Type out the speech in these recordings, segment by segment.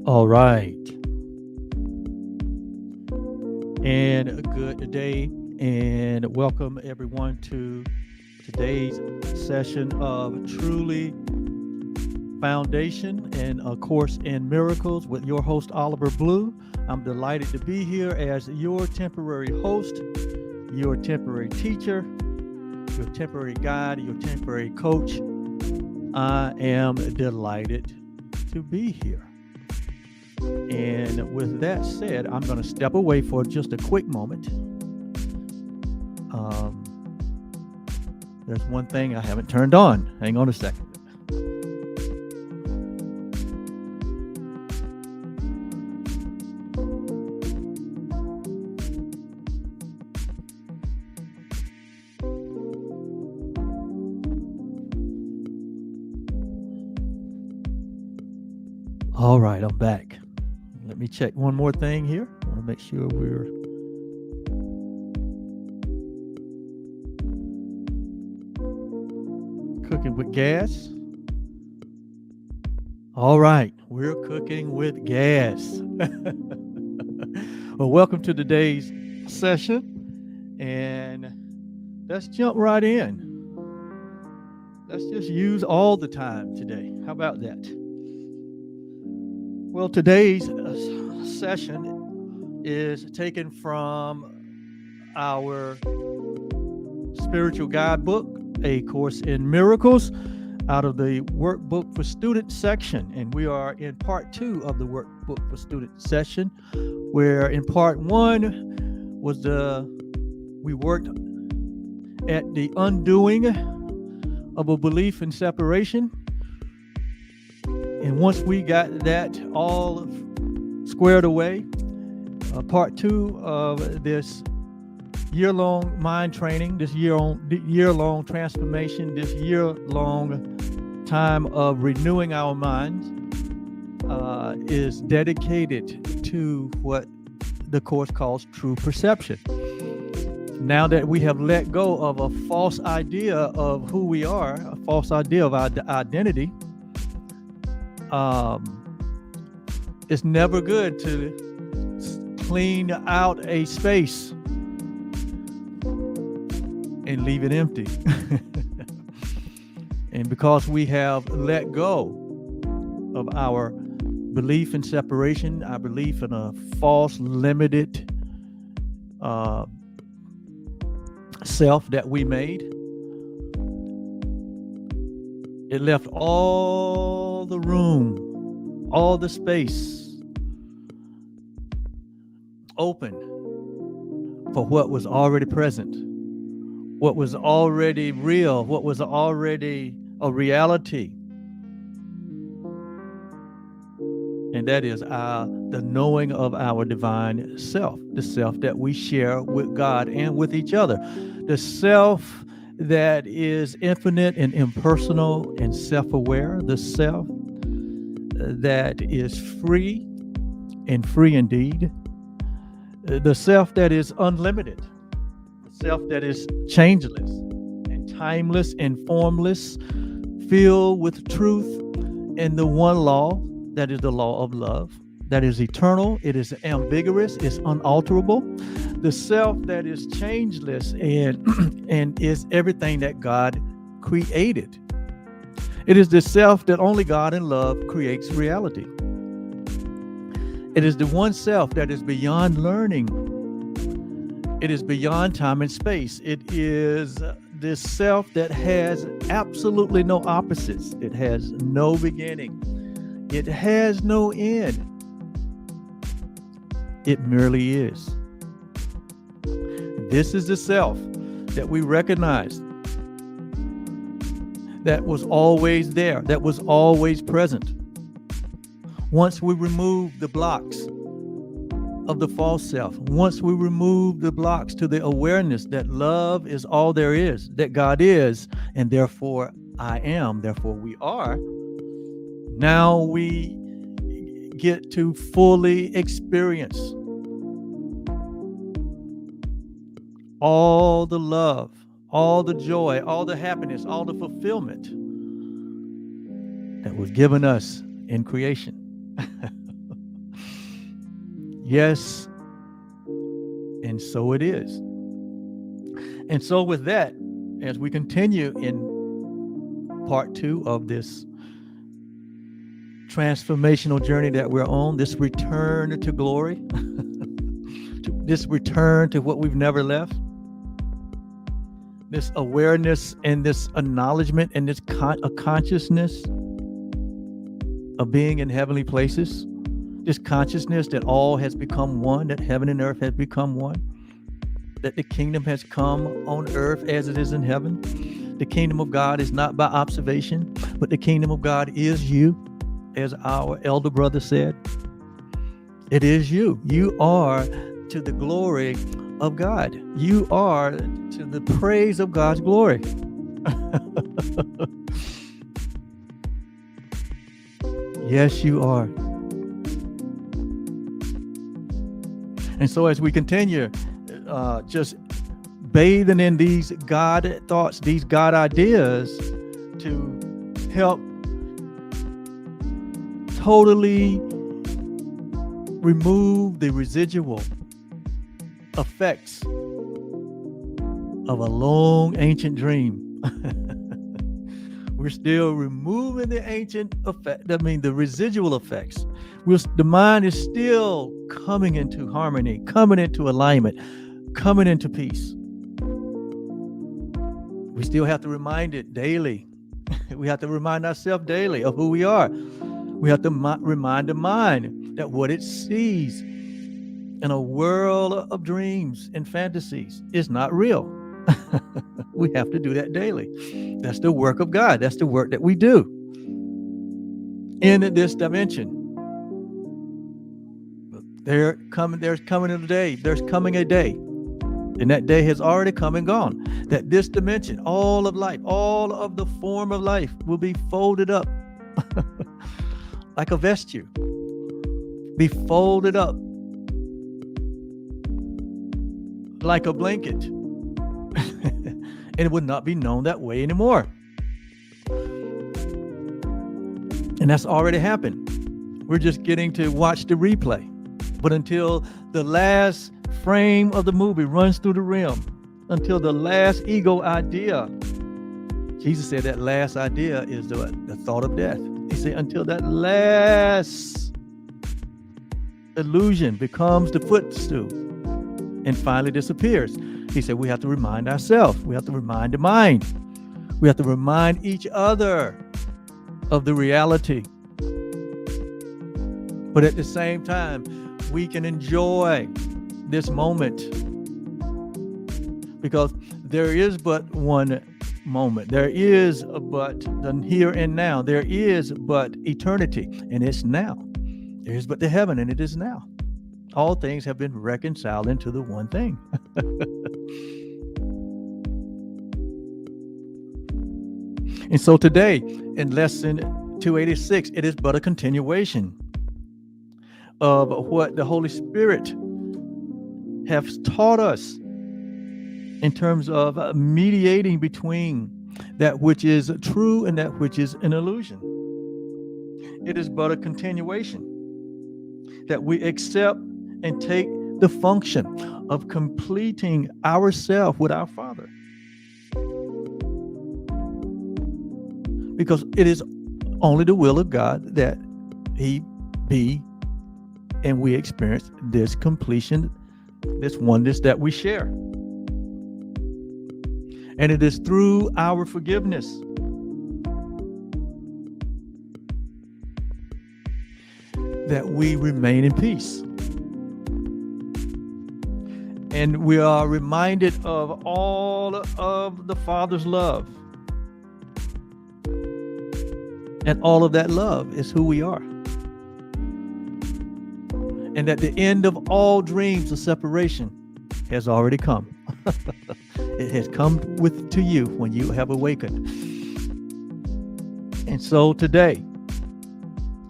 All right. And a good day, and welcome everyone to today's session of Truly Foundation and A Course in Miracles with your host, Oliver Blue. I'm delighted to be here as your temporary host, your temporary teacher, your temporary guide, your temporary coach. I am delighted to be here. And with that said, I'm going to step away for just a quick moment. Um, there's one thing I haven't turned on. Hang on a second. All right, I'm back. Let me check one more thing here. I want to make sure we're cooking with gas. All right, we're cooking with gas. Well, welcome to today's session, and let's jump right in. Let's just use all the time today. How about that? Well, today's session is taken from our spiritual guidebook, A Course in Miracles, out of the Workbook for Students section. And we are in part 2 of the Workbook for Students session, where in part 1 was we worked at the undoing of a belief in separation. And once we got that all squared away, part 2 of this year-long mind training, this year-long transformation, this year-long time of renewing our minds is dedicated to what the course calls true perception. Now that we have let go of a false idea of who we are, a false idea of our identity, it's never good to clean out a space and leave it empty. And because we have let go of our belief in separation, our belief in a false, limited self that we made, it left all the room, all the space open for what was already present, what was already real, what was already a reality. And that is the knowing of our divine self, the self that we share with God and with each other, the self that is infinite and impersonal and self-aware, the self that is free and free indeed, the self that is unlimited, the self that is changeless and timeless and formless, filled with truth and the one law, that is the law of love, that is eternal, it is ambiguous, it's unalterable, the self that is changeless and is everything that God created. It is the self that only God in love creates reality. It is the one self that is beyond learning. It is beyond time and space. It is this self that has absolutely no opposites. It has no beginning. It has no end. It merely is. This is the self that we recognize, that was always there, that was always present. Once we remove the blocks of the false self, once we remove the blocks to the awareness that love is all there is, that God is, and therefore I am, therefore we are, now we get to fully experience all the love, all the joy, all the happiness, all the fulfillment that was given us in creation. Yes, and so it is. And so with that, as we continue in part 2 of this transformational journey that we're on, this return to glory, this return to what we've never left, this awareness and this acknowledgement and this consciousness of being in heavenly places, this consciousness that all has become one, that heaven and earth has become one, that the kingdom has come on earth as it is in heaven. The kingdom of God is not by observation, but the kingdom of God is you, as our elder brother said. It is you. You are to the glory of God. You are to the praise of God's glory. Yes, you are. And so as we continue just bathing in these God thoughts, these God ideas, to help totally remove the residual effects of a long ancient dream. We're still removing the ancient effect, the residual effects. The mind is still coming into harmony, coming into alignment, coming into peace. We still have to remind it daily. We have to remind ourselves daily of who we are. We have to remind the mind that what it sees in a world of dreams and fantasies is not real. We have to do that daily. That's the work of God. That's the work that we do in this dimension. There's coming a day. There's coming a day, and that day has already come and gone, that this dimension, all of life, all of the form of life will be folded up like a vesture, be folded up like a blanket, and it would not be known that way anymore. And that's already happened. We're just getting to watch the replay. But until the last frame of the movie runs through the rim, until the last ego idea, Jesus said that last idea is the thought of death. He said until that last illusion becomes the footstool and finally disappears. He said we have to remind ourselves. We have to remind the mind. We have to remind each other of the reality. But at the same time, we can enjoy this moment, because there is but one moment. There is but the here and now. There is but eternity, and it's now. There is but the heaven, and it is now. All things have been reconciled into the one thing. And so today, in lesson 286, it is but a continuation of what the Holy Spirit has taught us in terms of mediating between that which is true and that which is an illusion. It is but a continuation that we accept and take the function of completing ourselves with our Father. Because it is only the will of God that He be and we experience this completion, this oneness that we share. And it is through our forgiveness that we remain in peace. And we are reminded of all of the Father's love. And all of that love is who we are. And that the end of all dreams of separation has already come. It has come to you when you have awakened. And so today,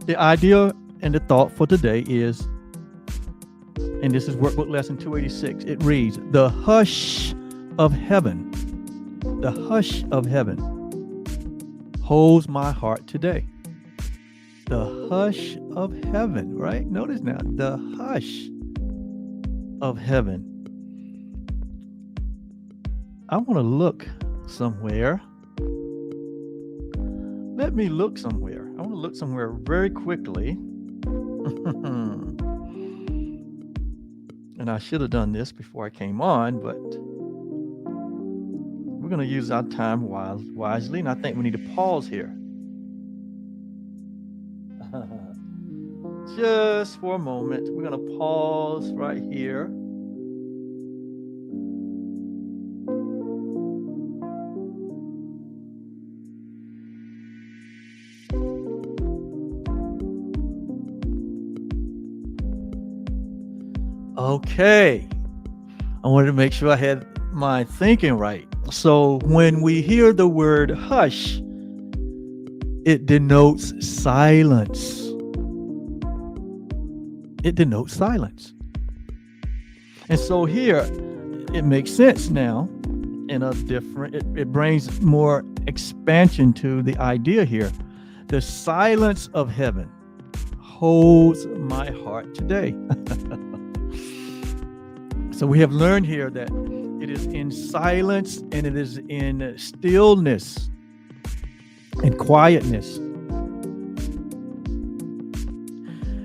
the idea and the thought for today is, and this is Workbook Lesson 286, it reads, the hush of heaven holds my heart today. hush of heaven, right? Notice now, the hush of heaven. I want to look somewhere. Let me look somewhere. I want to look somewhere very quickly. And I should have done this before I came on, but we're going to use our time wisely, and I think we need to pause here. Just for a moment. We're going to pause right here. Okay. I wanted to make sure I had my thinking right. So when we hear the word hush, it denotes silence. It denotes silence. And so here, it makes sense now in a different, it brings more expansion to the idea here. The silence of heaven holds my heart today. So we have learned here that it is in silence and it is in stillness and quietness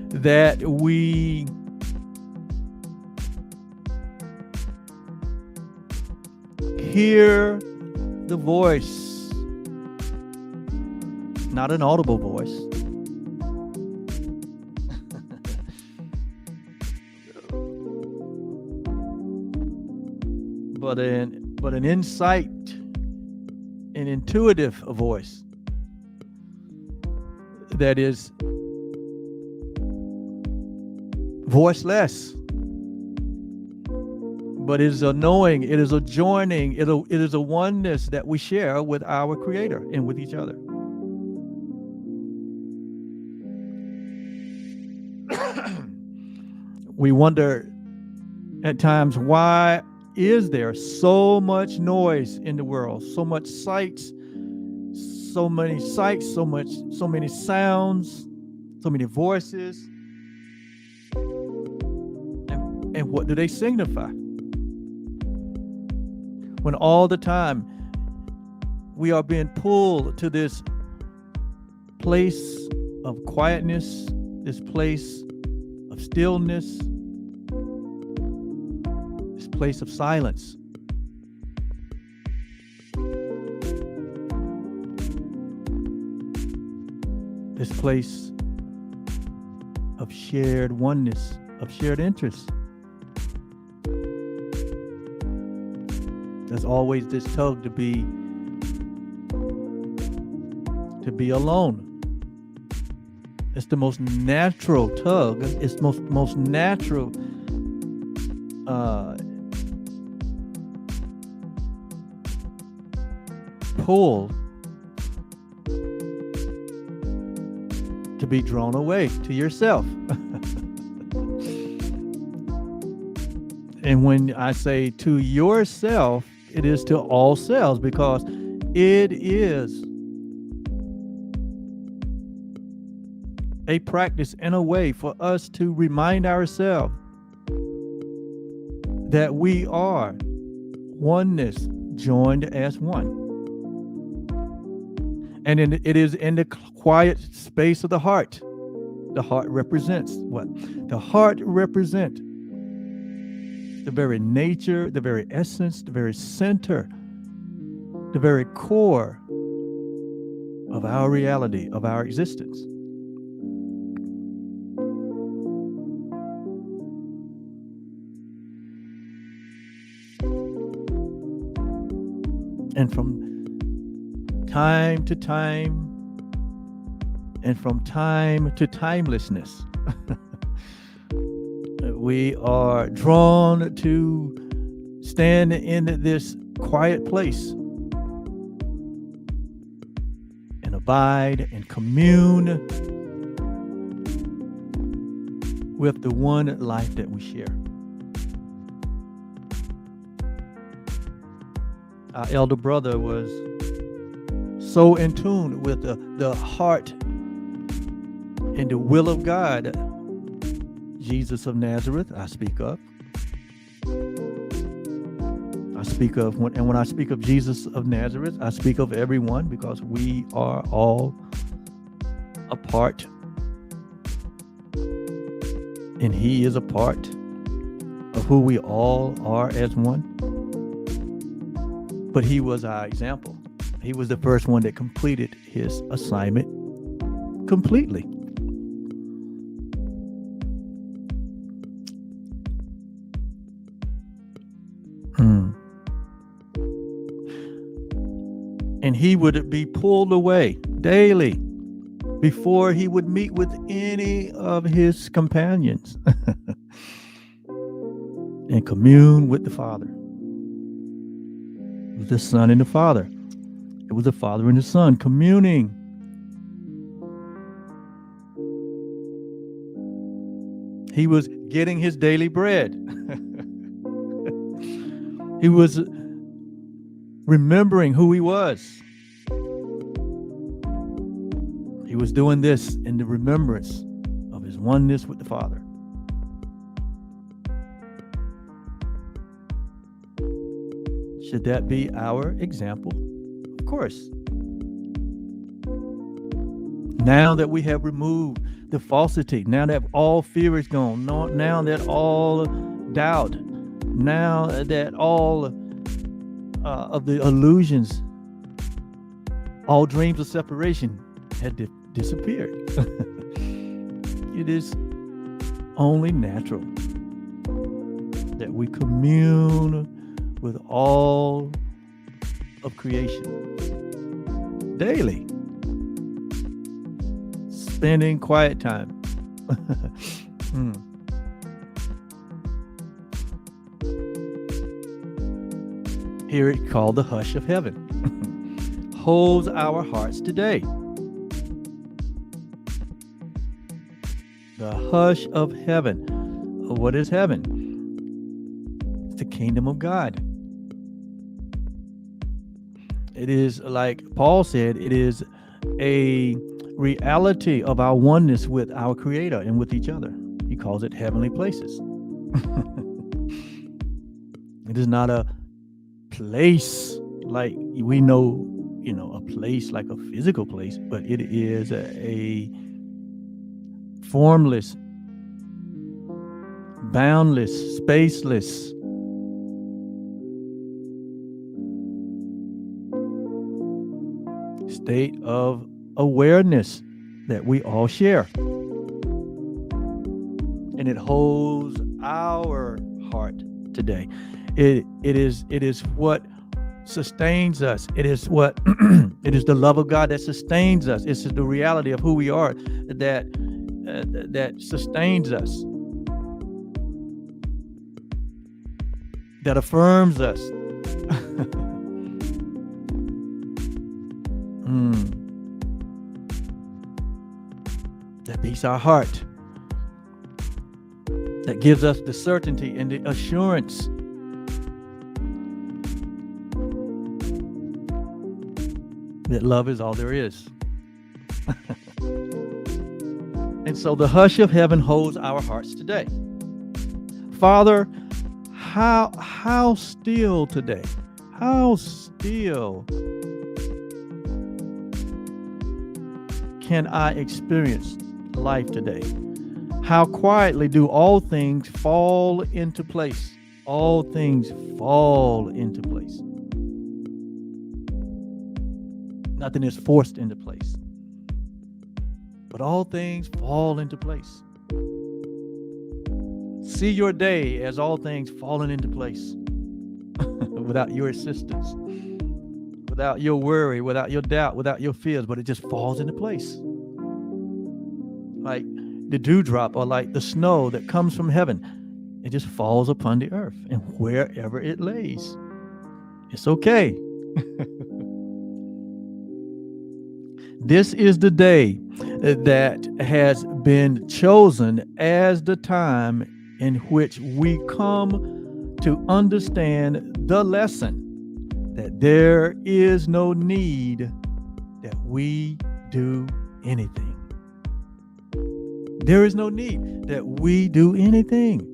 that we hear the voice, not an audible voice, but an insight, an intuitive voice that is voiceless, but it is a knowing, it is a joining, it is a oneness that we share with our Creator and with each other. We wonder at times, why is there so much noise in the world, so much sights, so many sounds, so many voices, and what do they signify? When all the time we are being pulled to this place of quietness, this place of stillness, this place of silence. This place of shared oneness, of shared interests. There's always this tug to be alone. It's the most natural tug. It's the most natural pull to be drawn away to yourself. And when I say to yourself, it is to all selves, because it is a practice and a way for us to remind ourselves that we are oneness joined as one. And it is in the quiet space of the heart. The heart represents what? The heart represents the very nature, the very essence, the very center, the very core of our reality, of our existence. And from time to time, and from time to timelessness, we are drawn to stand in this quiet place and abide and commune with the one life that we share. Our elder brother was so in tune with the heart in the will of God, Jesus of Nazareth, I speak of. When I speak of Jesus of Nazareth, I speak of everyone, because we are all a part, and he is a part of who we all are as one. But he was our example. He was the first one that completed his assignment completely. And he would be pulled away daily before he would meet with any of his companions and commune with the Father. It was the Son and the Father. It was the Father and the Son communing. He was getting his daily bread. He was remembering who he was. He was doing this in the remembrance of his oneness with the Father. Should that be our example? Of course. Now that we have removed the falsity, now that all fear is gone, now that all doubt, now that all of the illusions, all dreams of separation had disappeared. It is only natural that we commune with all of creation daily, spending quiet time. Here it's called the hush of heaven. Holds our hearts today. The hush of heaven. What is heaven? It's the kingdom of God. It is, like Paul said, it is a reality of our oneness with our Creator and with each other. He calls it heavenly places. It is not a place like we know, a place like a physical place, but it is a formless, boundless, spaceless, state of awareness that we all share. And it holds our heart today. It is what sustains us. It is what it is the love of God that sustains us. It's the reality of who we are that sustains us, that affirms us. That beats our heart, that gives us the certainty and the assurance that love is all there is. And so the hush of heaven holds our hearts today. Father, how still today? How still can I experience life today? How quietly do all things fall into place? All things fall into place. Nothing is forced into place, but all things fall into place. See your day as all things falling into place without your assistance, without your worry, without your doubt, without your fears, but it just falls into place. Like the dewdrop or like the snow that comes from heaven, it just falls upon the earth, and wherever it lays, it's okay. This is the day that has been chosen as the time in which we come to understand the lesson that there is no need that we do anything. There is no need that we do anything.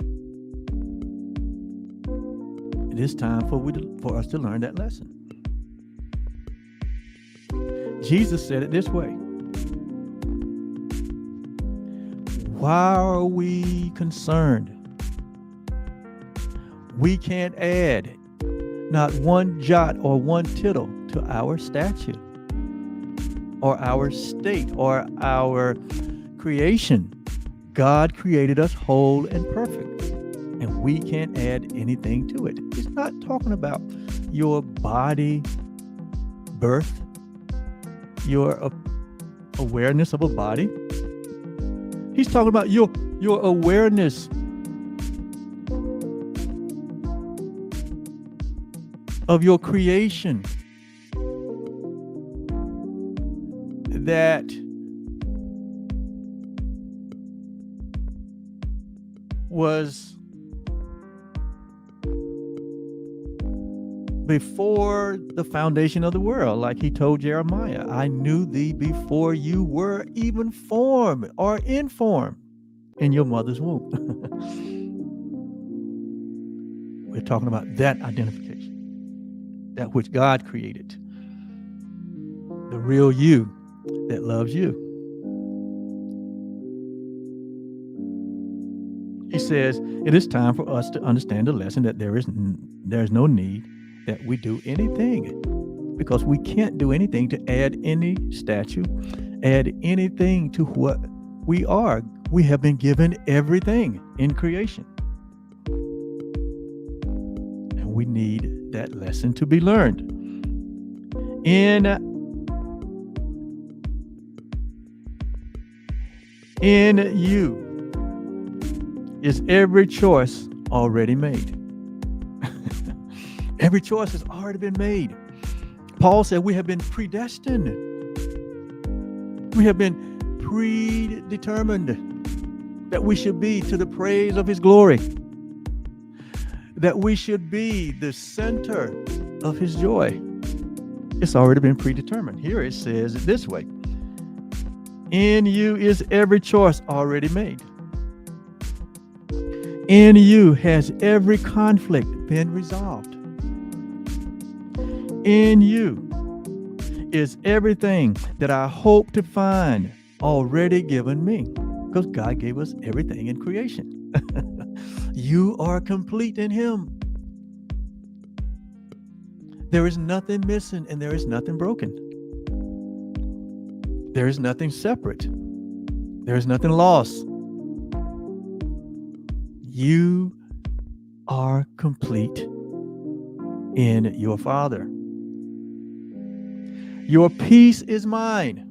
It is time for us to learn that lesson. Jesus said it this way. Why are we concerned? We can't add not one jot or one tittle to our statute or our state or our creation. God created us whole and perfect, and we can't add anything to it. He's not talking about your body, birth, your awareness of a body. He's talking about your awareness of your creation that was before the foundation of the world. Like he told Jeremiah, I knew thee before you were even formed or informed in your mother's womb. We're talking about that identification, that which God created, the real you that loves you. He says it is time for us to understand the lesson that there is no need that we do anything, because we can't do anything to add any statue, add anything to what we are. We have been given everything in creation. And we need that lesson to be learned. In you is every choice already made. Every choice has already been made. Paul said we have been predestined. We have been predetermined that we should be to the praise of his glory, that we should be the center of his joy. It's already been predetermined. Here it says it this way. In you is every choice already made. In you has every conflict been resolved. In you is everything that I hope to find already given me, because God gave us everything in creation. You are complete in him. There is nothing missing and there is nothing broken. There is nothing separate. There is nothing lost. You are complete in your Father. Your peace is mine.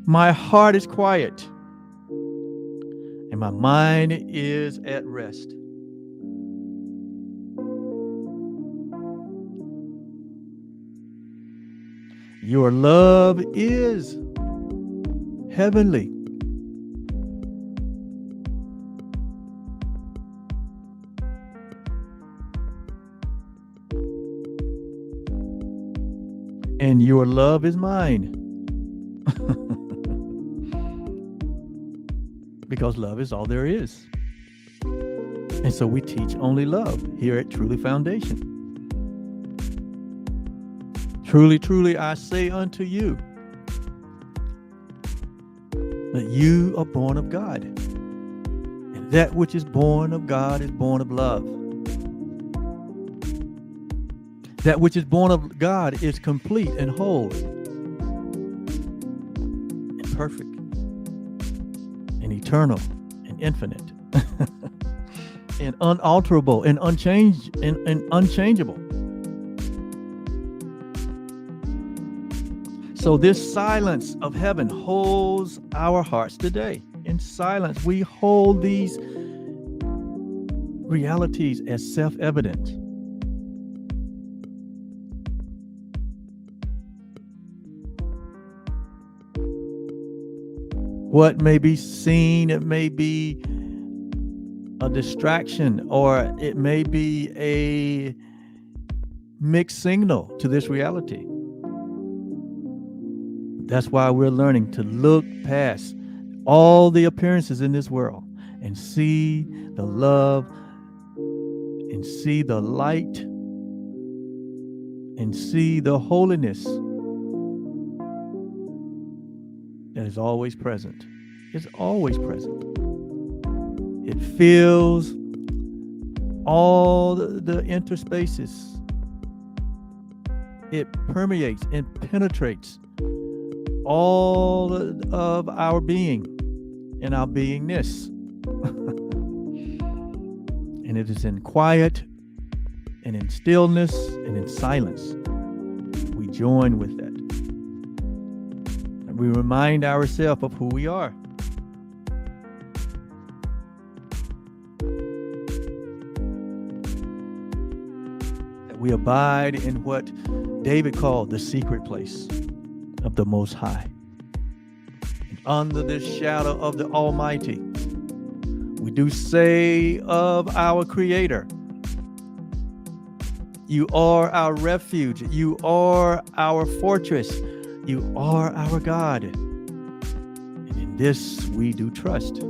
My heart is quiet, and my mind is at rest. Your love is heavenly. And your love is mine. Because love is all there is. And so we teach only love here at Truly Foundation. Truly, truly, I say unto you that you are born of God. And that which is born of God is born of love. That which is born of God is complete and whole and perfect and eternal and infinite and unalterable and unchangeable. So this silence of heaven holds our hearts today. In silence, we hold these realities as self-evident. What may be seen, it may be a distraction, or it may be a mixed signal to this reality. That's why we're learning to look past all the appearances in this world and see the love and see the light and see the holiness that is always present. It's always present. It fills all the interspaces. It permeates and penetrates all of our being and our beingness. And it is in quiet and in stillness and in silence we join with that. And we remind ourselves of who we are. That we abide in what David called the secret place of the Most High. And under the shadow of the Almighty, we do say of our Creator, you are our refuge. You are our fortress. You are our God. And in this we do trust.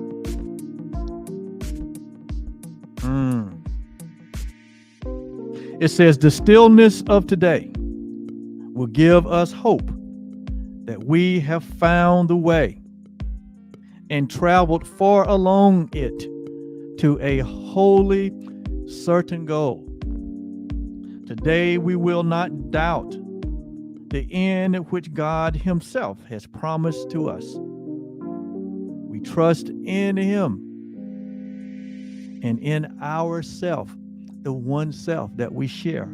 It says, the stillness of today will give us hope that we have found the way and traveled far along it to a holy, certain goal. Today we will not doubt the end which God Himself has promised to us. We trust in Him and in ourself, the one self that we share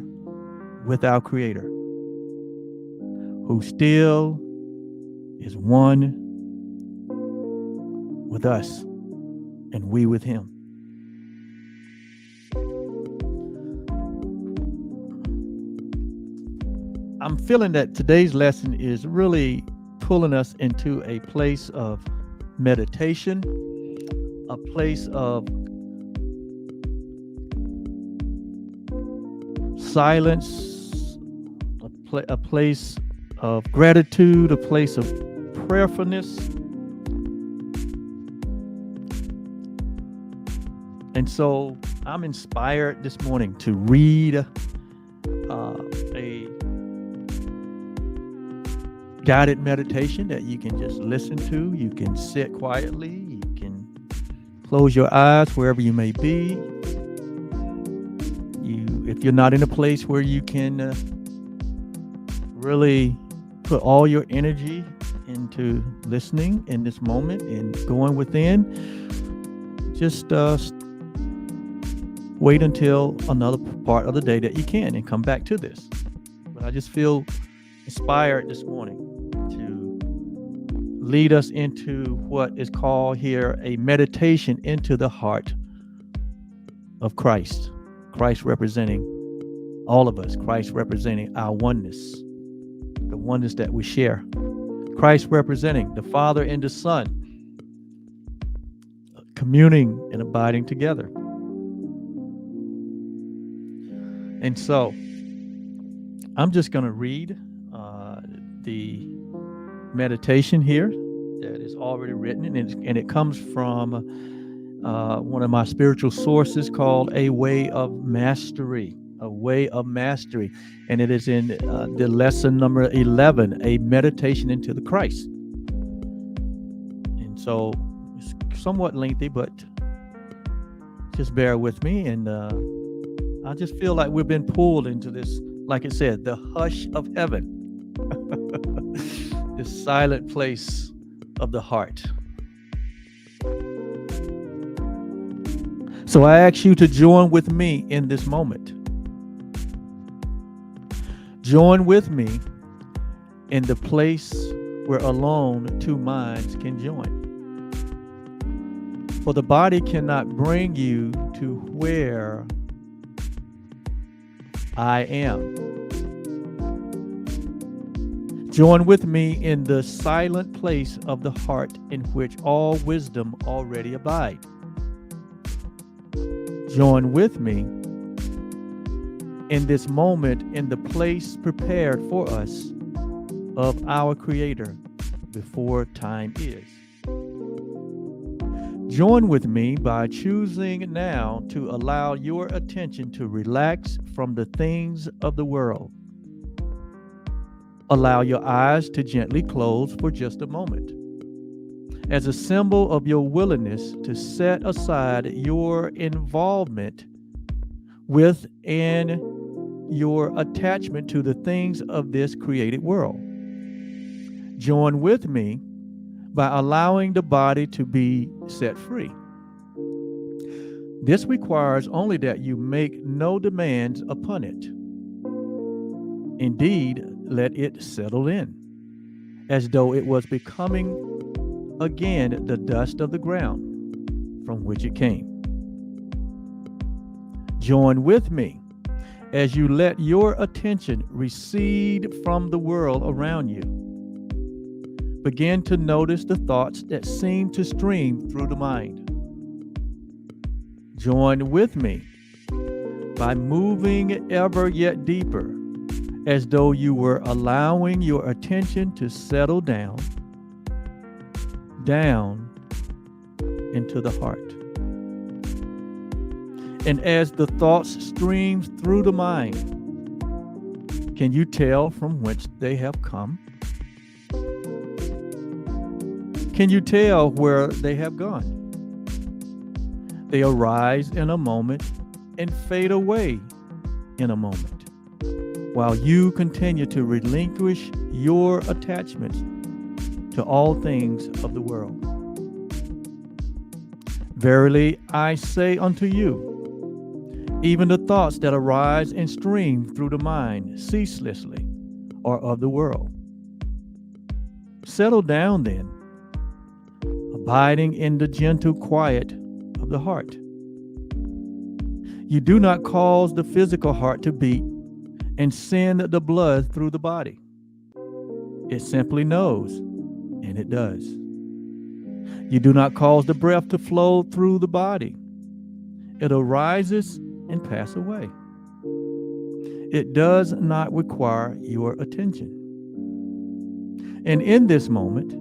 with our Creator, who still is one with us and we with Him. I'm feeling that today's lesson is really pulling us into a place of meditation, a place of silence, a place of gratitude, a place of prayerfulness. And so I'm inspired this morning to read a guided meditation that you can just listen to. You can sit quietly. You can close your eyes wherever you may be. If you're not in a place where you can really put all your energy into listening in this moment and going within, just wait until another part of the day that you can and come back to this. But I just feel inspired this morning to lead us into what is called here a meditation into the heart of Christ. Christ representing all of us. Christ representing our oneness, the oneness that we share. Christ representing the Father and the Son, communing and abiding together. And so I'm just going to read the meditation here that is already written, and it comes from one of my spiritual sources called A Way of Mastery. A Way of Mastery. And it is in the lesson number 11, A Meditation into the Christ. And so it's somewhat lengthy, but just bear with me. And I just feel like we've been pulled into this, like it said, the hush of heaven. This silent place of the heart. So I ask you to join with me in this moment. Join with me in the place where alone two minds can join. For the body cannot bring you to where I am. Join with me in the silent place of the heart in which all wisdom already abides. Join with me in this moment in the place prepared for us of our Creator before time is. Join with me by choosing now to allow your attention to relax from the things of the world. Allow your eyes to gently close for just a moment, as a symbol of your willingness to set aside your involvement with and your attachment to the things of this created world. Join with me by allowing the body to be set free. This requires only that you make no demands upon it. Indeed, let it settle in, as though it was becoming again the dust of the ground from which it came. Join with me as you let your attention recede from the world around you. Begin to notice the thoughts that seem to stream through the mind. Join with me by moving ever yet deeper, as though you were allowing your attention to settle down into the heart. And as the thoughts stream through the mind, can you tell from whence they have come? Can you tell where they have gone? They arise in a moment and fade away in a moment, while you continue to relinquish your attachments to all things of the world. Verily I say unto you, even the thoughts that arise and stream through the mind ceaselessly are of the world. Settle down then, abiding in the gentle quiet of the heart. You do not cause the physical heart to beat and send the blood through the body. It simply knows, and it does. You do not cause the breath to flow through the body. It arises and passes away. It does not require your attention. And in this moment,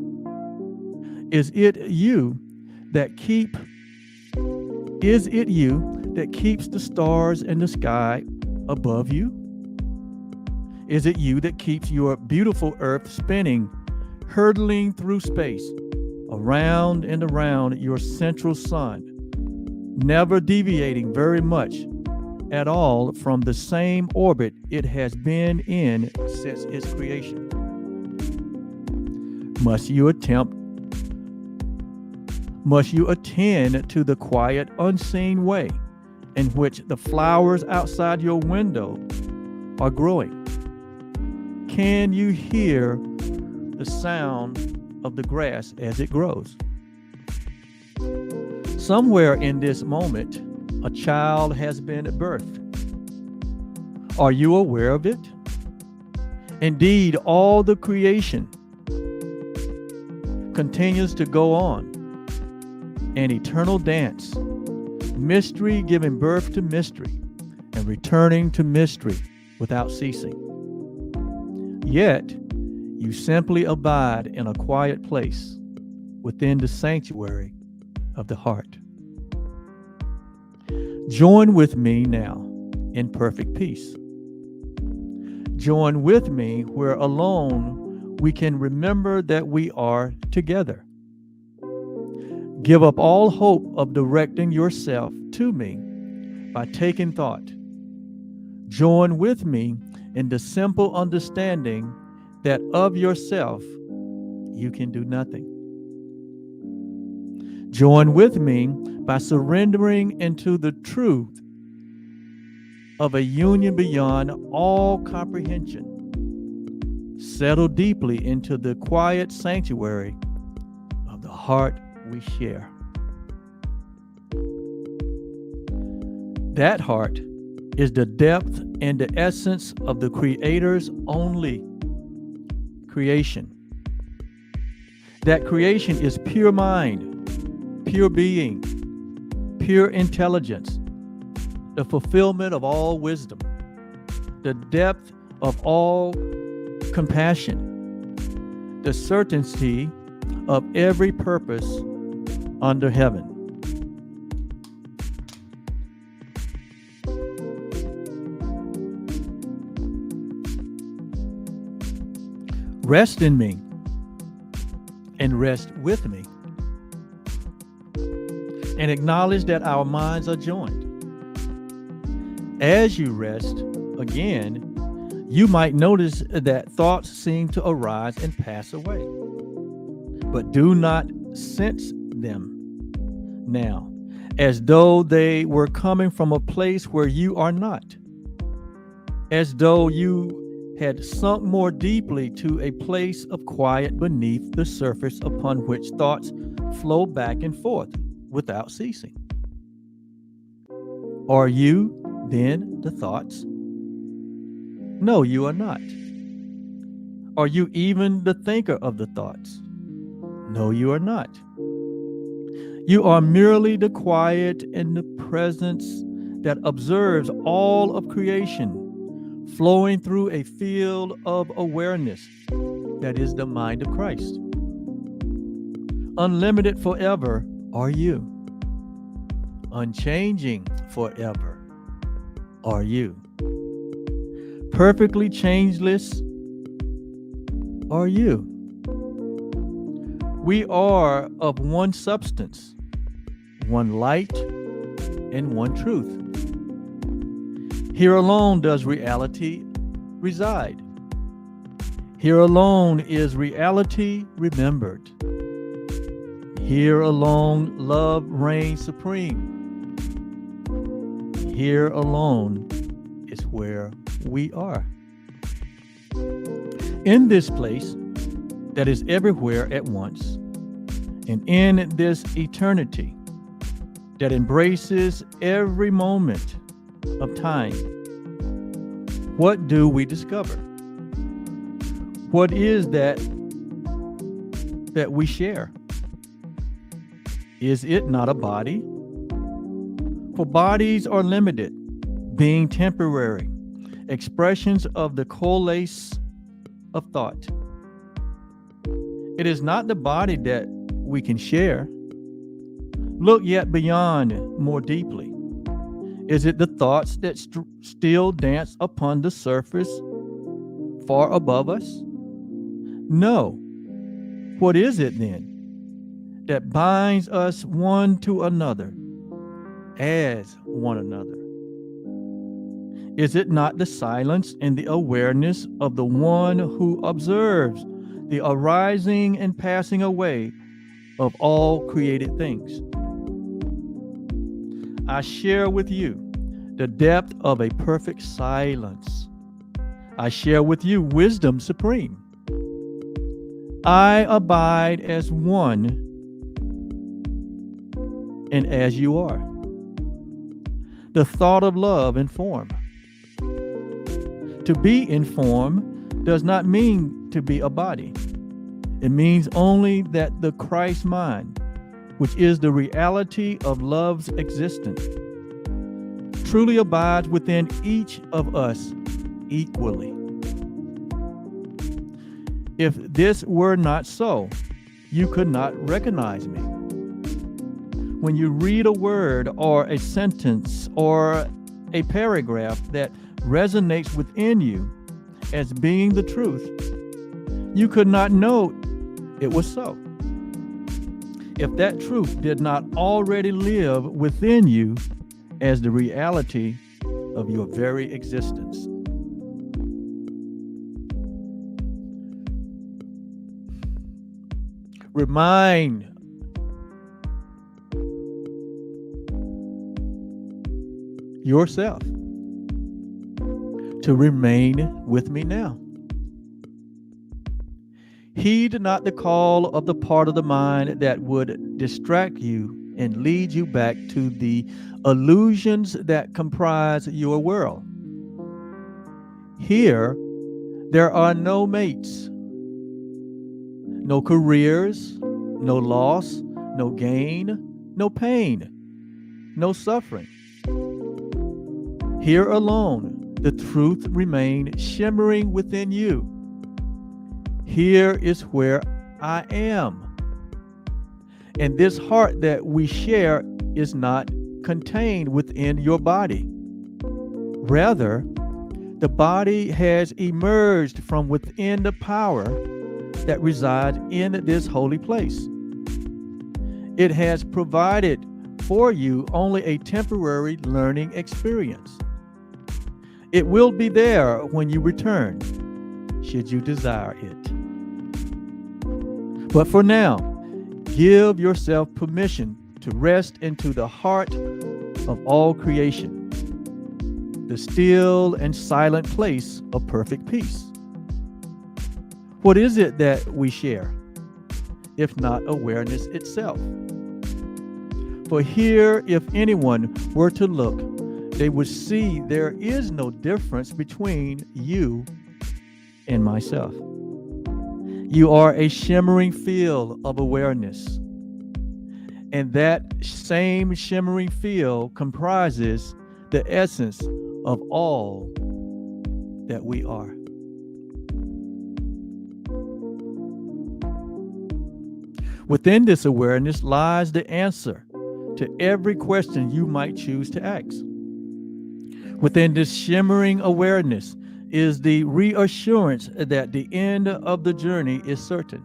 is it you that keeps the stars in the sky above you? Is it you that keeps your beautiful earth spinning, hurtling through space, around and around your central sun, never deviating very much at all from the same orbit it has been in since its creation? Must you attend to the quiet, unseen way in which the flowers outside your window are growing? Can you hear the sound of the grass as it grows? Somewhere in this moment, a child has been birthed. Are you aware of it? Indeed, all the creation continues to go on, an eternal dance, mystery giving birth to mystery and returning to mystery without ceasing. Yet, you simply abide in a quiet place within the sanctuary of the heart. Join with me now in perfect peace. Join with me where alone we can remember that we are together. Give up all hope of directing yourself to me by taking thought. Join with me in the simple understanding that of yourself you can do nothing. Join with me by surrendering into the truth of a union beyond all comprehension. Settle deeply into the quiet sanctuary of the heart we share. That heart is the depth and the essence of the Creator's only creation. That creation is pure mind, pure being, pure intelligence, the fulfillment of all wisdom, the depth of all compassion, the certainty of every purpose under heaven. Rest in me and rest with me. And acknowledge that our minds are joined. As you rest, again, you might notice that thoughts seem to arise and pass away. But do not sense them now, as though they were coming from a place where you are not, as though you had sunk more deeply to a place of quiet beneath the surface upon which thoughts flow back and forth without ceasing. Are you then the thoughts? No, you are not. Are you even the thinker of the thoughts? No, you are not. You are merely the quiet and the presence that observes all of creation, flowing through a field of awareness that is the mind of Christ. Unlimited forever are you. Unchanging forever are you. Perfectly changeless are you. We are of one substance, one light, and one truth. Here alone does reality reside. Here alone is reality remembered. Here alone love reigns supreme. Here alone is where we are. In this place that is everywhere at once, and in this eternity that embraces every moment of time, what do we discover? What is that we share? Is it not a body? For bodies are limited, being temporary, expressions of the coalesce of thought. It is not the body that we can share. Look yet beyond more deeply. Is it the thoughts that still dance upon the surface far above us? No. What is it then that binds us one to another as one another? Is it not the silence and the awareness of the one who observes the arising and passing away of all created things? I share with you the depth of a perfect silence. I share with you wisdom supreme. I abide as one and as you are. The thought of love in form. To be in form does not mean to be a body. It means only that the Christ mind, which is the reality of love's existence, truly abides within each of us equally. If this were not so, you could not recognize me. When you read a word or a sentence or a paragraph that resonates within you as being the truth, you could not know it was so if that truth did not already live within you as the reality of your very existence. Remind yourself to remain with me now. Heed not the call of the part of the mind that would distract you and lead you back to the illusions that comprise your world. Here, there are no mates, no careers, no loss, no gain, no pain, no suffering. Here alone, the truth remains shimmering within you. Here is where I am. And this heart that we share is not contained within your body. Rather, the body has emerged from within the power that resides in this holy place. It has provided for you only a temporary learning experience. It will be there when you return, should you desire it. But for now, give yourself permission to rest into the heart of all creation, the still and silent place of perfect peace. What is it that we share, if not awareness itself? For here, if anyone were to look, they would see there is no difference between you and myself. You are a shimmering field of awareness. And that same shimmering field comprises the essence of all that we are. Within this awareness lies the answer to every question you might choose to ask. Within this shimmering awareness is the reassurance that the end of the journey is certain.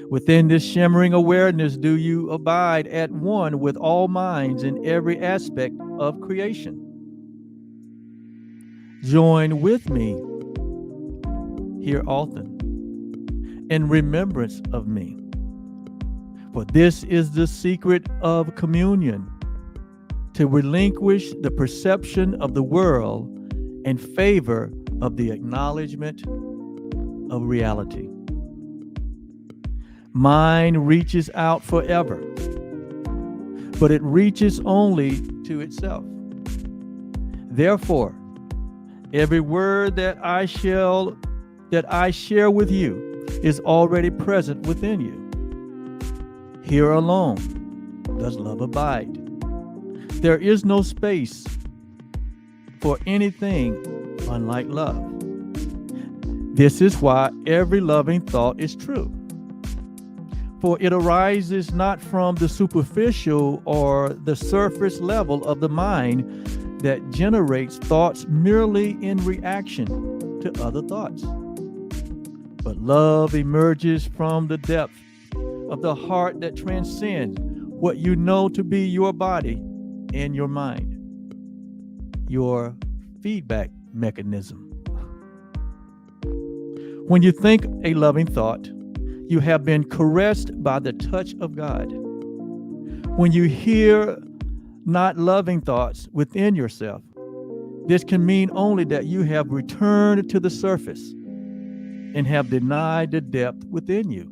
Within this shimmering awareness do you abide at one with all minds in every aspect of creation. Join with me here often in remembrance of me. For this is the secret of communion, to relinquish the perception of the world in favor of the acknowledgement of reality. Mind reaches out forever, but it reaches only to itself. Therefore, every word that I share with you is already present within you. Here alone does love abide. There is no space for anything unlike love. This is why every loving thought is true. For it arises not from the superficial or the surface level of the mind that generates thoughts merely in reaction to other thoughts. But love emerges from the depth of the heart that transcends what you know to be your body and your mind, your feedback mechanism. When you think a loving thought, you have been caressed by the touch of God. When you hear not loving thoughts within yourself, this can mean only that you have returned to the surface and have denied the depth within you.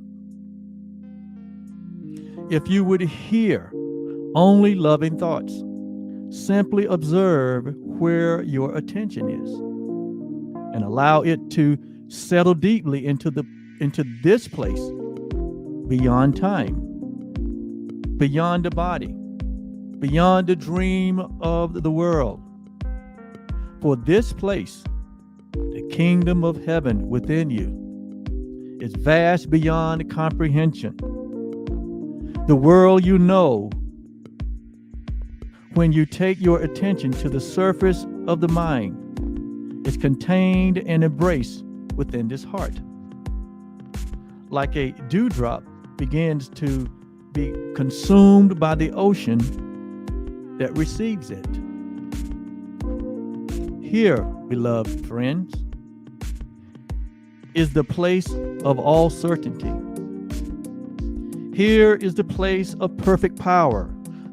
If you would hear only loving thoughts, simply observe where your attention is and allow it to settle deeply into this place, beyond time, beyond the body, beyond the dream of the world. For this place, the kingdom of heaven within you, is vast beyond comprehension. The world you know, when you take your attention to the surface of the mind, is contained and embraced within this heart. Like a dewdrop begins to be consumed by the ocean that receives it. Here, beloved friends, is the place of all certainty. Here is the place of perfect power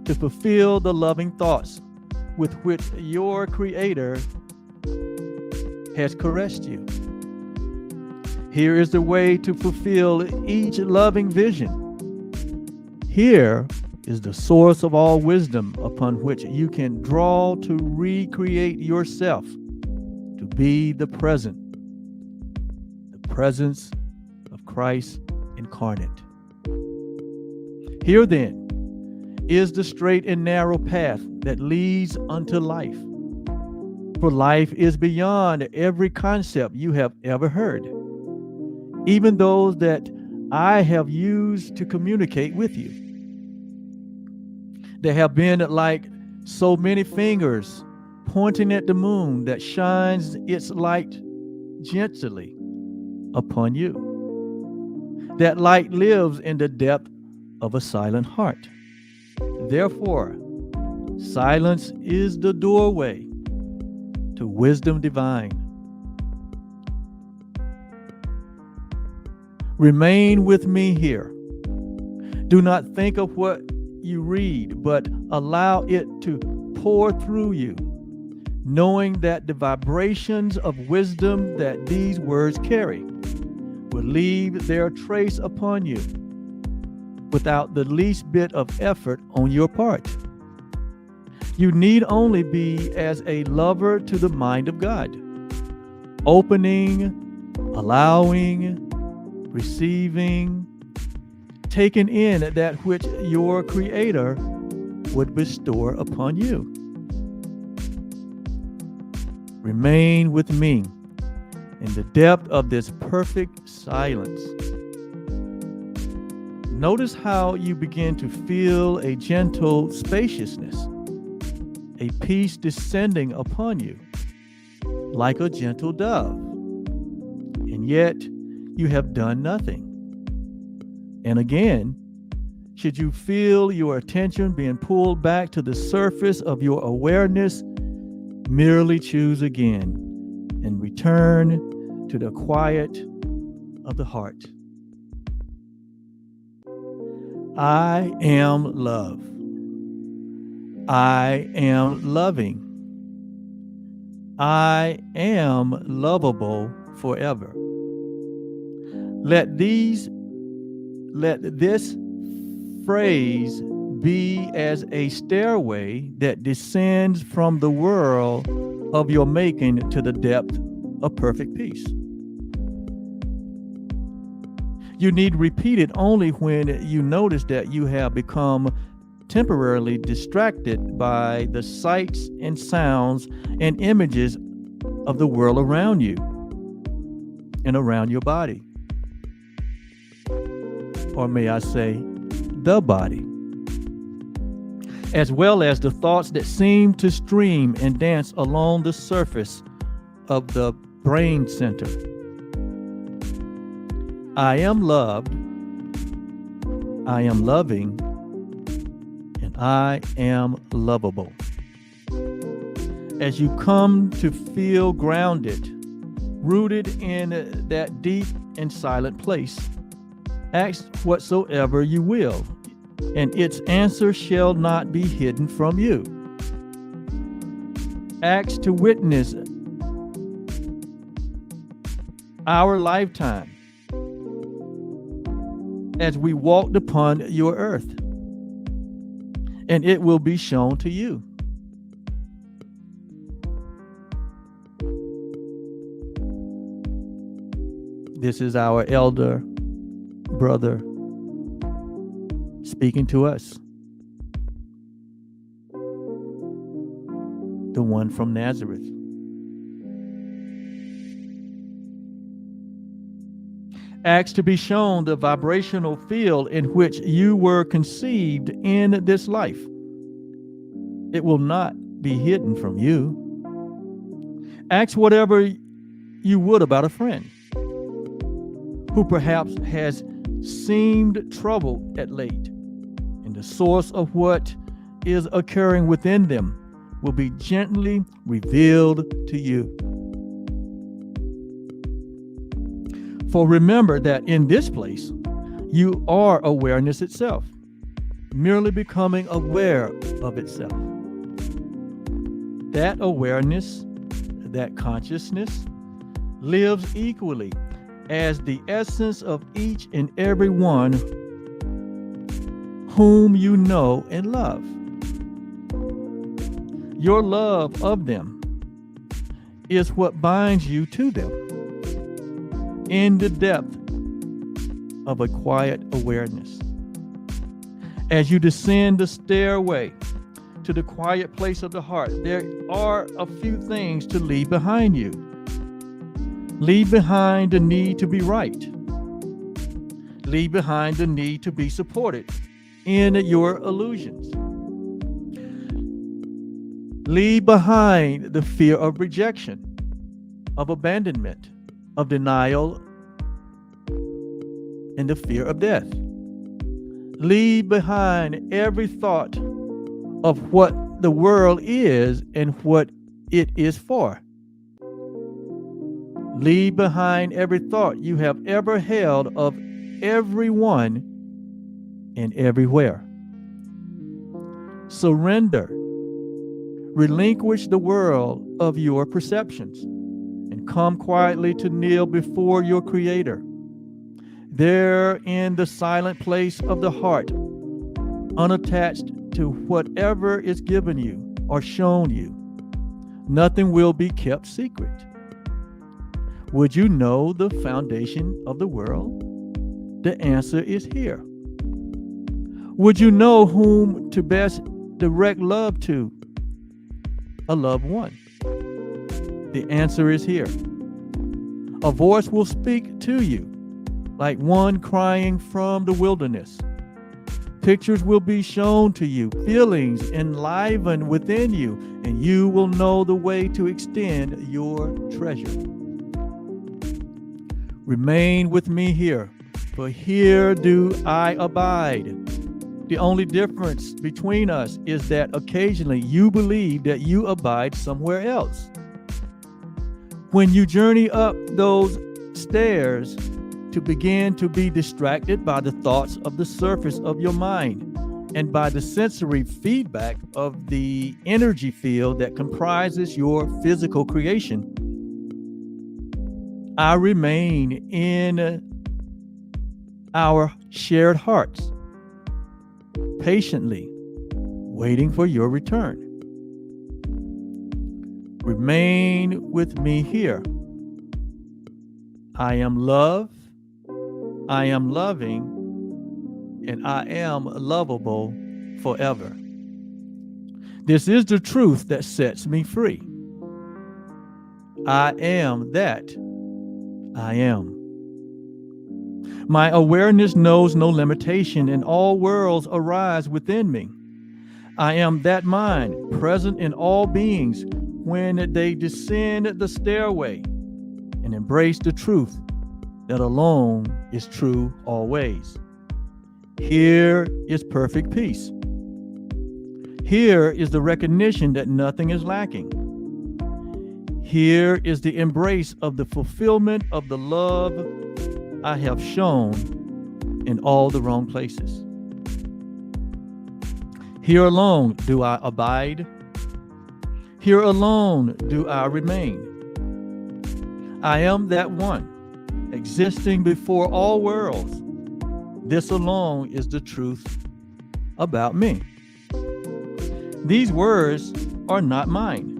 to fulfill the loving thoughts with which your Creator has caressed you. Here is the way to fulfill each loving vision. Here is the source of all wisdom upon which you can draw to recreate yourself to be the presence of Christ incarnate. Here then is the straight and narrow path that leads unto life. For life is beyond every concept you have ever heard, even those that I have used to communicate with you. They have been like so many fingers pointing at the moon that shines its light gently upon you. That light lives in the depth of a silent heart. Therefore, silence is the doorway to wisdom divine. Remain with me here. Do not think of what you read, but allow it to pour through you, knowing that the vibrations of wisdom that these words carry will leave their trace upon you without the least bit of effort on your part. You need only be as a lover to the mind of God, opening, allowing, receiving, taking in that which your Creator would bestow upon you. Remain with me in the depth of this perfect silence. Notice how you begin to feel a gentle spaciousness, a peace descending upon you like a gentle dove. And yet you have done nothing. And again, should you feel your attention being pulled back to the surface of your awareness, merely choose again and return to the quiet of the heart. I am love. I am loving. I am lovable forever. Let this phrase be as a stairway that descends from the world of your making to the depth of perfect peace. You need repeat it only when you notice that you have become temporarily distracted by the sights and sounds and images of the world around you and around your body. Or may I say, the body, as well as the thoughts that seem to stream and dance along the surface of the brain center. I am loved, I am loving, and I am lovable. As you come to feel grounded, rooted in that deep and silent place, ask whatsoever you will, and its answer shall not be hidden from you. Ask to witness our lifetime as we walked upon your earth, and it will be shown to you. This is our elder brother speaking to us, the one from Nazareth. Ask to be shown the vibrational field in which you were conceived in this life. It will not be hidden from you. Ask whatever you would about a friend who perhaps has seemed troubled at late, and the source of what is occurring within them will be gently revealed to you. For remember that in this place, you are awareness itself, merely becoming aware of itself. That awareness, that consciousness, lives equally as the essence of each and every one whom you know and love. Your love of them is what binds you to them in the depth of a quiet awareness. As you descend the stairway to the quiet place of the heart, there are a few things to leave behind you. Leave behind the need to be right. Leave behind the need to be supported in your illusions. Leave behind the fear of rejection, of abandonment, of denial, in the fear of death. Leave behind every thought of what the world is and what it is for. Leave behind every thought you have ever held of everyone and everywhere. Surrender. Relinquish the world of your perceptions and come quietly to kneel before your Creator. There in the silent place of the heart, unattached to whatever is given you or shown you, nothing will be kept secret. Would you know the foundation of the world? The answer is here. Would you know whom to best direct love to? A loved one. The answer is here. A voice will speak to you like one crying from the wilderness. Pictures will be shown to you, feelings enlivened within you, and you will know the way to extend your treasure. Remain with me here, for here do I abide. The only difference between us is that occasionally you believe that you abide somewhere else. When you journey up those stairs to begin to be distracted by the thoughts of the surface of your mind and by the sensory feedback of the energy field that comprises your physical creation, I remain in our shared hearts, patiently waiting for your return. Remain with me here. I am love, I am loving, and I am lovable forever. This is the truth that sets me free. I am that I am. My awareness knows no limitation, and all worlds arise within me. I am that mind present in all beings when they descend the stairway and embrace the truth that alone is true always. Here is perfect peace. Here is the recognition that nothing is lacking. Here is the embrace of the fulfillment of the love I have shown in all the wrong places. Here alone do I abide. Here alone do I remain. I am that one, existing before all worlds. This alone is the truth about me. These words are not mine.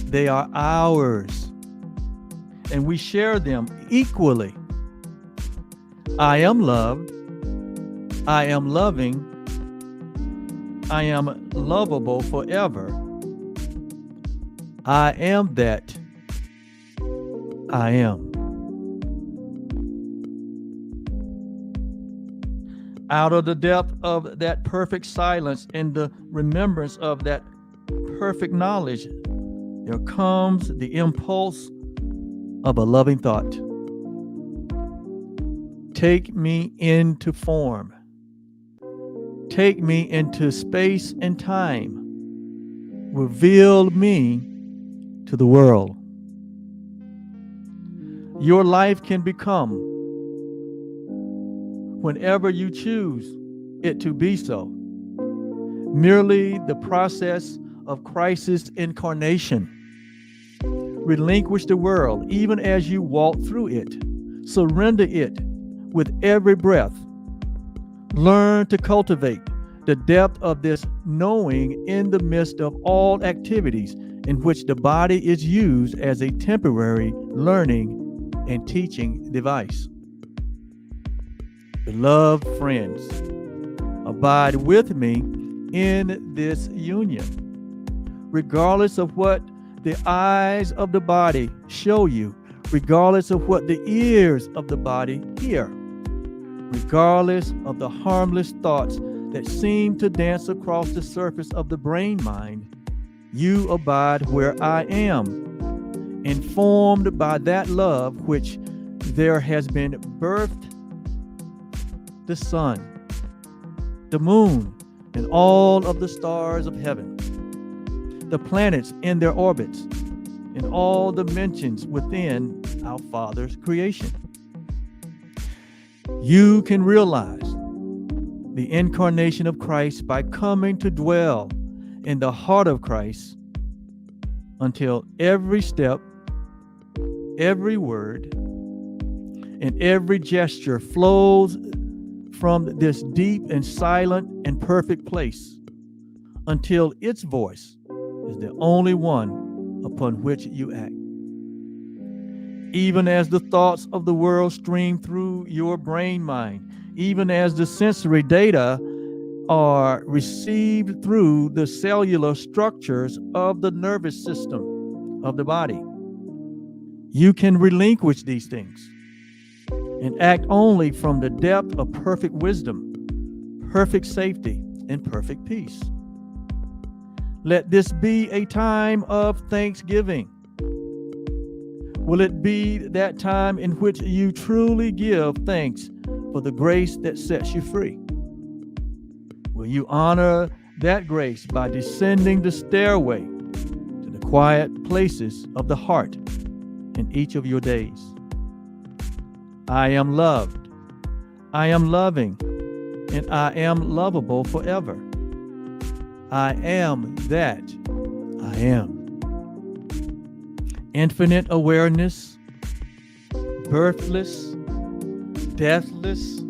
They are ours, and we share them equally. I am loved. I am loving. I am lovable forever. I am that I am. Out of the depth of that perfect silence and the remembrance of that perfect knowledge, there comes the impulse of a loving thought. Take me into form. Take me into space and time. Reveal me to the world. Your life can become, whenever you choose it to be so, merely the process of crisis incarnation. Relinquish the world even as you walk through it. Surrender it with every breath. Learn to cultivate the depth of this knowing in the midst of all activities in which the body is used as a temporary learning and teaching device. Beloved friends, abide with me in this union, regardless of what the eyes of the body show you, regardless of what the ears of the body hear, regardless of the harmless thoughts that seem to dance across the surface of the brain mind. You abide where I am, informed by that love which there has been birthed the sun, the moon, and all of the stars of heaven, the planets in their orbits, and all dimensions within our Father's creation. You can realize the incarnation of Christ by coming to dwell in the heart of Christ until every step, every word, and every gesture flows from this deep and silent and perfect place until its voice is the only one upon which you act. Even as the thoughts of the world stream through your brain mind, even as the sensory data are received through the cellular structures of the nervous system of the body, you can relinquish these things and act only from the depth of perfect wisdom, perfect safety, and perfect peace. Let this be a time of thanksgiving. Will it be that time in which you truly give thanks for the grace that sets you free? Will you honor that grace by descending the stairway to the quiet places of the heart in each of your days? I am loved, I am loving, and I am lovable forever. I am that I am. Infinite awareness, birthless, deathless,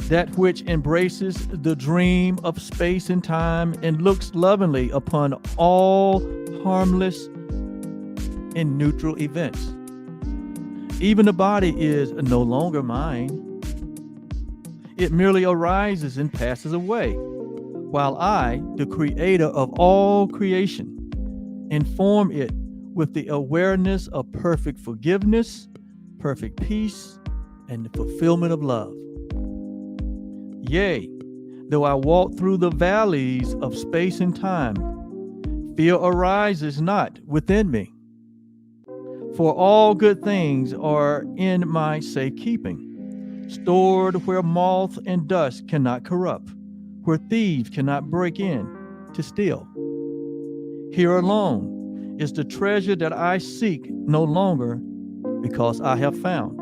that which embraces the dream of space and time and looks lovingly upon all harmless and neutral events. Even the body is no longer mine. It merely arises and passes away, while I, the creator of all creation, inform it with the awareness of perfect forgiveness, perfect peace, and the fulfillment of love. Yea, though I walk through the valleys of space and time, fear arises not within me. For all good things are in my safekeeping, stored where moth and dust cannot corrupt, where thieves cannot break in to steal. Here alone is the treasure that I seek no longer, because I have found.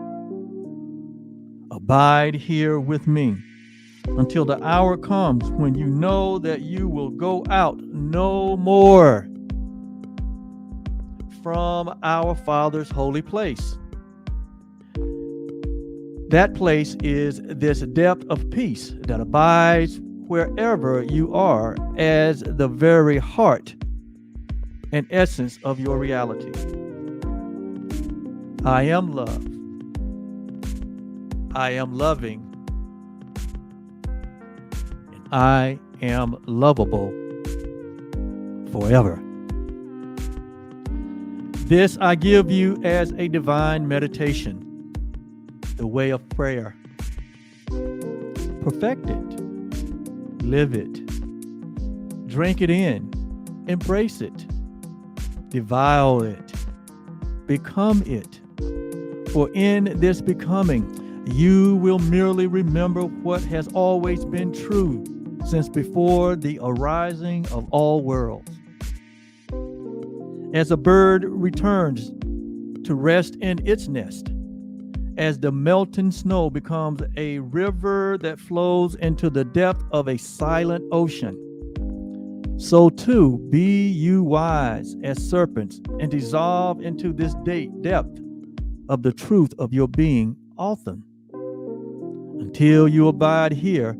Abide here with me until the hour comes when you know that you will go out no more from our Father's holy place. That place is this depth of peace that abides wherever you are as the very heart and essence of your reality. I am love. I am loving. And I am lovable forever. This I give you as a divine meditation, the way of prayer. Perfect it, live it, drink it in, embrace it, devour it, become it. For in this becoming, you will merely remember what has always been true since before the arising of all worlds. As a bird returns to rest in its nest, as the melting snow becomes a river that flows into the depth of a silent ocean, so too be you wise as serpents and dissolve into this depth of the truth of your being often, until you abide here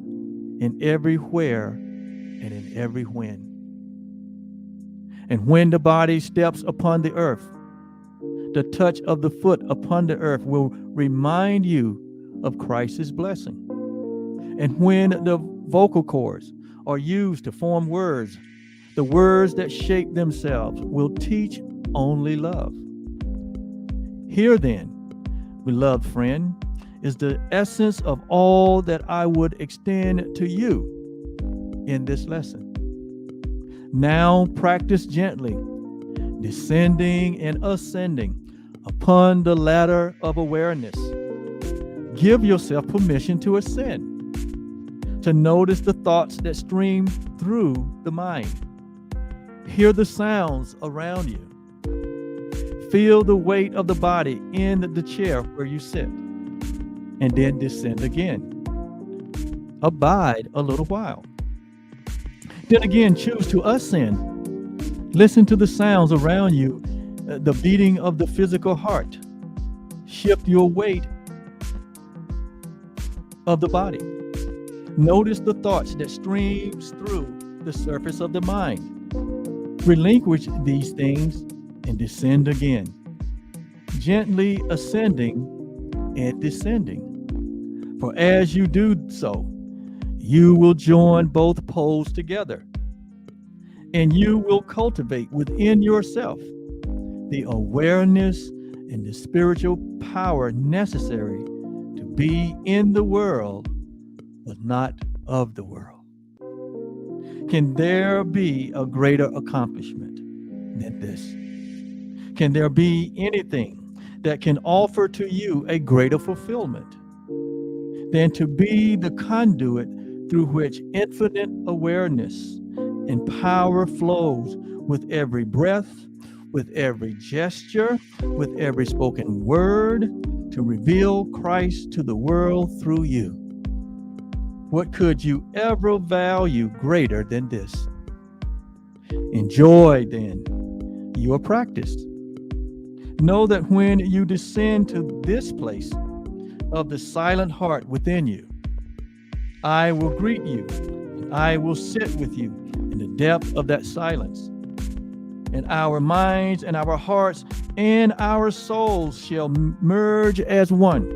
in everywhere and in every when. And when the body steps upon the earth, the touch of the foot upon the earth will remind you of Christ's blessing. And when the vocal cords are used to form words, the words that shape themselves will teach only love. Here then, beloved friend, is the essence of all that I would extend to you in this lesson. Now practice gently, descending and ascending upon the ladder of awareness. Give yourself permission to ascend, to notice the thoughts that stream through the mind. Hear the sounds around you. Feel the weight of the body in the chair where you sit, and then descend again. Abide a little while. Then again, choose to ascend. Listen to the sounds around you, the beating of the physical heart. Shift your weight of the body. Notice the thoughts that streams through the surface of the mind. Relinquish these things and descend again, gently ascending and descending. For as you do so, you will join both poles together, and you will cultivate within yourself the awareness and the spiritual power necessary to be in the world, but not of the world. Can there be a greater accomplishment than this? Can there be anything that can offer to you a greater fulfillment than to be the conduit through which infinite awareness and power flows with every breath, with every gesture, with every spoken word, to reveal Christ to the world through you? What could you ever value greater than this? Enjoy then your practice. Know that when you descend to this place of the silent heart within you, I will greet you, and I will sit with you in the depth of that silence. And our minds and our hearts and our souls shall merge as one.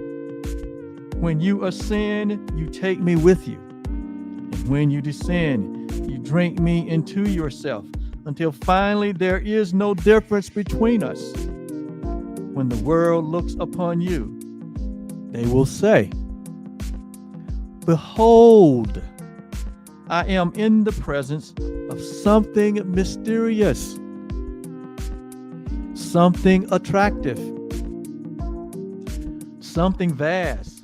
When you ascend, you take me with you. And when you descend, you drink me into yourself, until finally there is no difference between us. When the world looks upon you, they will say, "Behold, I am in the presence of something mysterious, something attractive, something vast,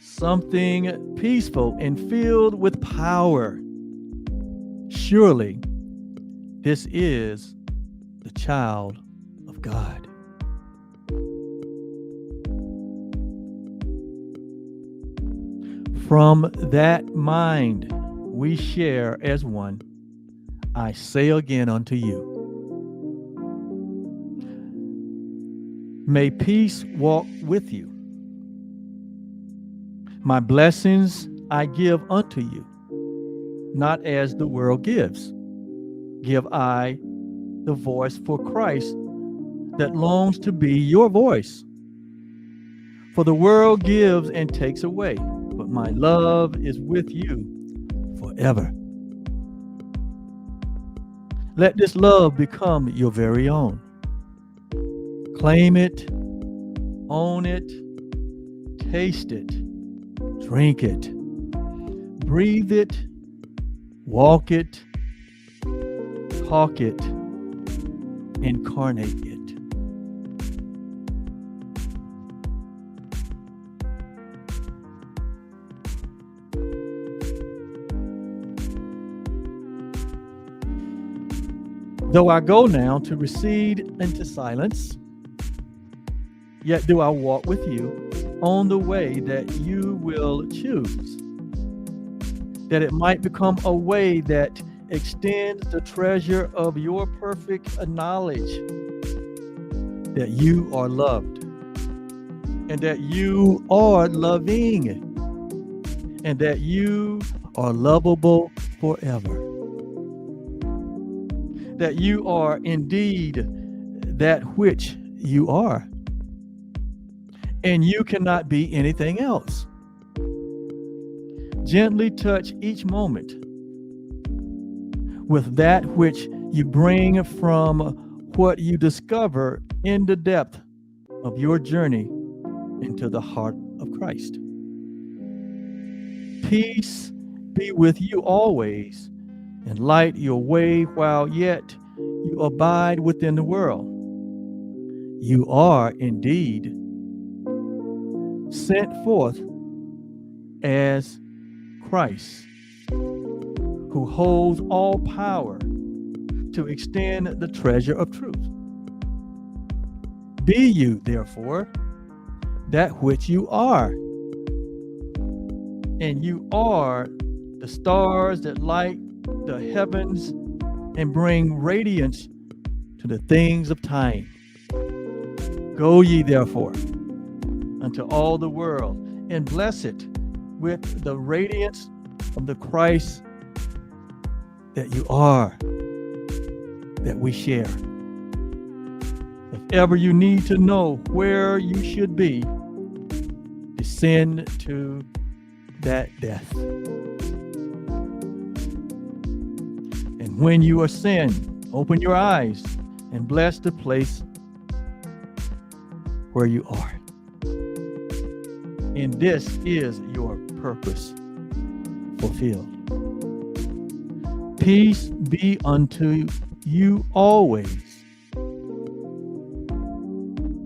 something peaceful and filled with power. Surely this is the child of God." From that mind we share as one, I say again unto you, may peace walk with you. My blessings I give unto you, not as the world gives. Give I the voice for Christ that longs to be your voice. For the world gives and takes away, but my love is with you forever. Let this love become your very own. Claim it, own it, taste it, drink it, breathe it, walk it, talk it, incarnate it. Though I go now to recede into silence, yet do I walk with you on the way that you will choose, that it might become a way that extends the treasure of your perfect knowledge that you are loved, and that you are loving, and that you are lovable forever. That you are indeed that which you are, and you cannot be anything else. Gently touch each moment with that which you bring from what you discover in the depth of your journey into the heart of Christ. Peace be with you always, and light your way while yet you abide within the world. You are indeed sent forth as Christ, who holds all power to extend the treasure of truth. Be you, therefore, that which you are. And you are the stars that light the heavens and bring radiance to the things of time. Go ye, therefore, unto all the world, and bless it with the radiance of the Christ that you are, that we share. If ever you need to know where you should be, descend to that death. And when you ascend, open your eyes and bless the place where you are. And this is your purpose fulfilled. Peace be unto you always.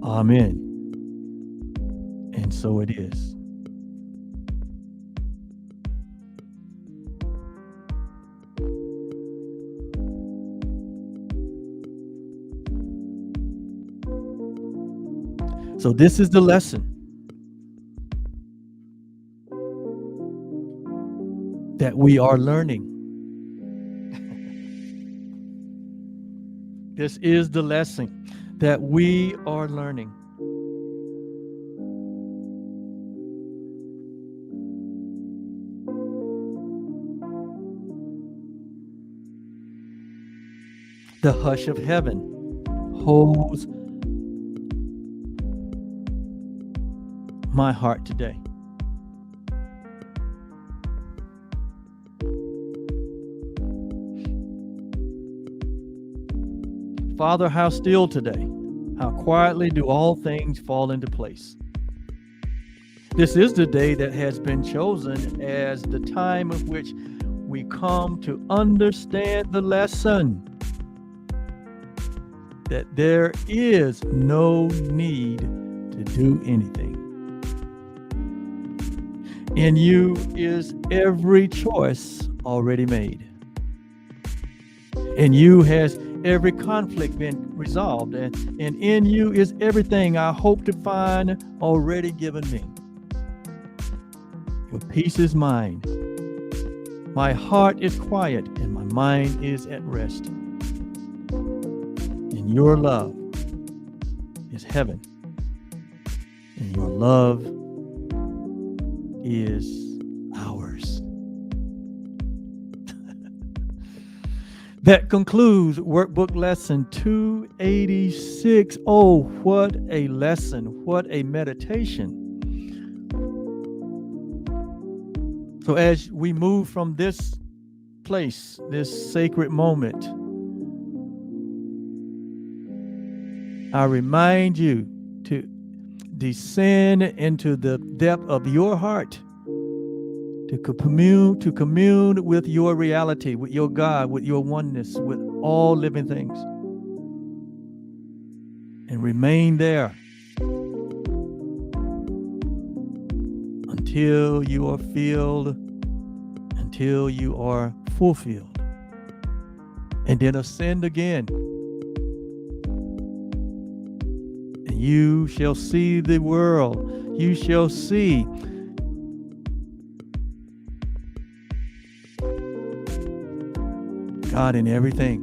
Amen. And so it is. So this is the lesson that we are learning. This is the lesson that we are learning. The hush of heaven holds my heart today. Father, how still today, how quietly do all things fall into place. This is the day that has been chosen as the time of which we come to understand the lesson that there is no need to do anything. In you is every choice already made. In you has every conflict been resolved, and in you is everything I hope to find already given me. Your peace is mine. My heart is quiet and my mind is at rest. And your love is heaven, and your love is ours. That concludes Workbook Lesson 286. Oh, what a lesson. What a meditation. So as we move from this place, this sacred moment, I remind you to descend into the depth of your heart, to commune with your reality, with your God, with your oneness, with all living things. And remain there until you are filled, until you are fulfilled. And then ascend again. And you shall see the world. You shall see God in everything.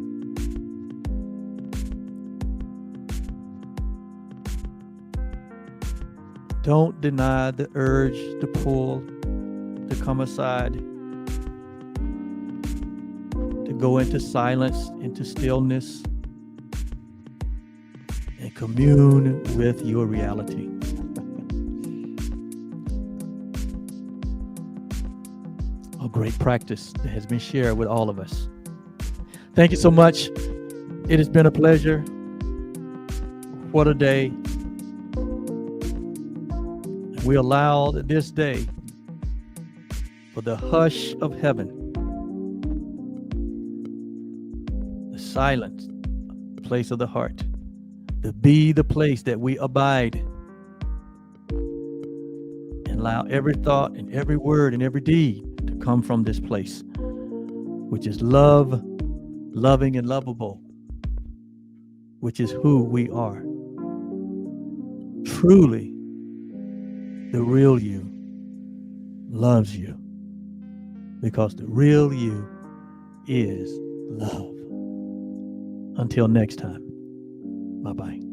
Don't deny the urge, the pull to come aside, to go into silence, into stillness, and commune with your reality. A great practice that has been shared with all of us. Thank you so much. It has been a pleasure. What a day. We allowed this day for the hush of heaven, the silence, place of the heart, to be the place that we abide, and allow every thought and every word and every deed to come from this place, which is love, loving and lovable, which is who we are. Truly, the real you loves you, because the real you is love. Until next time, bye-bye.